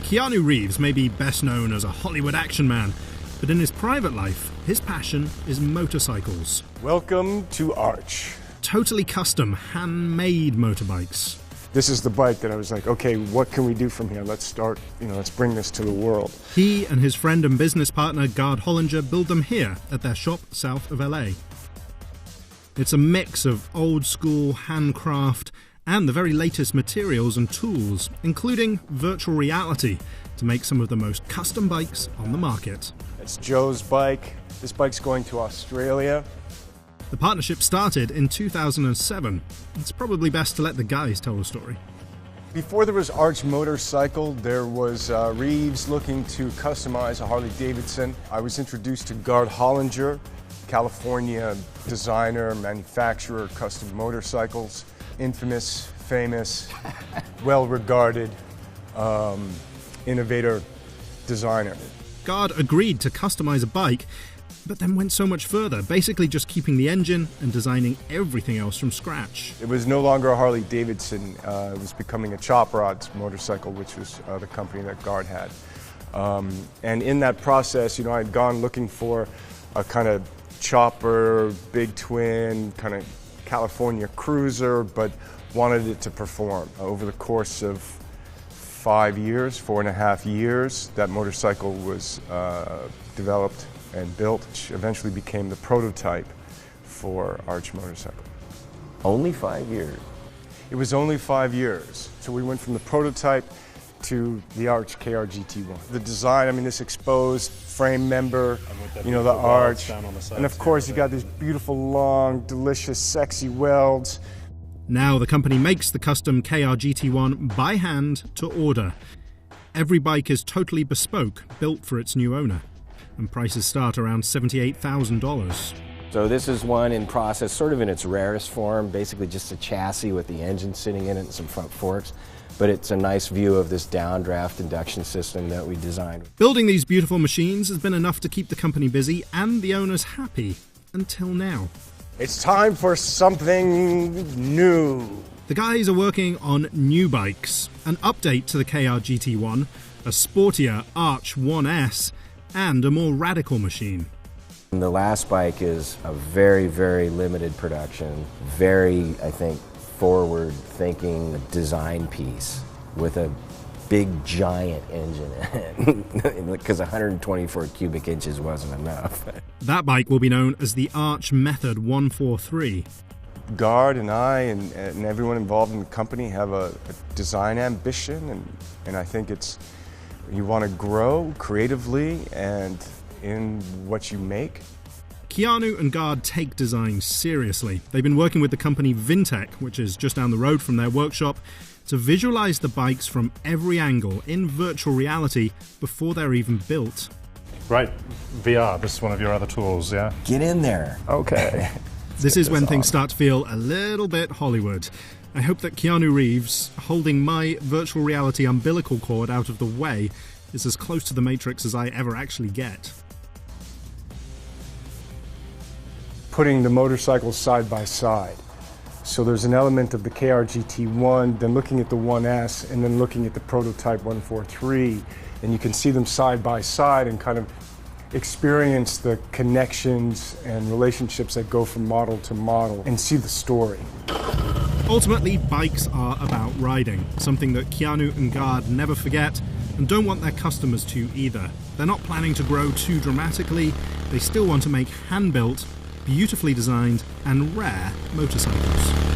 Keanu Reeves may be best known as a Hollywood action man, but in his private life, his passion is motorcycles. Welcome to Arch. Totally custom, handmade motorbikes. This is the bike that I was like, okay, what can we do from here? Let's start, let's bring this to the world. He and his friend and business partner, Gard Hollinger, build them here at their shop south of LA. It's a mix of old-school handcraft and the very latest materials and tools, including virtual reality, to make some of the most custom bikes on the market. It's Joe's bike. This bike's going to Australia. The partnership started in 2007. It's probably best to let the guys tell the story. Before there was Arch Motorcycle, there was Reeves looking to customize a Harley Davidson. I was introduced to Gard Hollinger, California designer, manufacturer, custom motorcycles. Infamous, famous, well-regarded, innovator, designer. Gard agreed to customize a bike, but then went so much further, basically just keeping the engine and designing everything else from scratch. It was no longer a Harley Davidson, it was becoming a Chop Rods motorcycle, which was the company that Gard had. And in that process, I had gone looking for a kind of chopper, big twin, kind of California cruiser, but wanted it to perform. Over the course of 4.5 years, that motorcycle was developed and built, which eventually became the prototype for Arch Motorcycle. Only 5 years? It was only 5 years. So we went from the prototype to the Arch KR-GT1. The design, this exposed frame member, the arch, and of course you got these beautiful, long, delicious, sexy welds. Now the company makes the custom KR-GT1 by hand to order. Every bike is totally bespoke, built for its new owner, and prices start around $78,000. So this is one in process, sort of in its rarest form, basically just a chassis with the engine sitting in it and some front forks. But it's a nice view of this downdraft induction system that we designed. Building these beautiful machines has been enough to keep the company busy and the owners happy, until now. It's time for something new. The guys are working on new bikes, an update to the KR-GT1, a sportier Arch 1S, and a more radical machine. The last bike is a very, very limited production, very, I think, forward-thinking design piece with a big, giant engine in it, because 124 cubic inches wasn't enough. That bike will be known as the Arch Method 143. Gard and I and everyone involved in the company have a design ambition, and I think you want to grow creatively and in what you make. Keanu and Gard take design seriously. They've been working with the company Vintech, which is just down the road from their workshop, to visualize the bikes from every angle in virtual reality before they're even built. Right, VR, this is one of your other tools, yeah? Get in there. Okay. This is when things start to feel a little bit Hollywood. I hope that Keanu Reeves, holding my virtual reality umbilical cord out of the way, is as close to the Matrix as I ever actually get. Putting the motorcycles side by side. So there's an element of the KR-GT1, then looking at the 1S, and then looking at the prototype 143, and you can see them side by side and kind of experience the connections and relationships that go from model to model and see the story. Ultimately, bikes are about riding, something that Keanu and Gard never forget and don't want their customers to either. They're not planning to grow too dramatically, they still want to make hand-built, beautifully designed and rare motorcycles.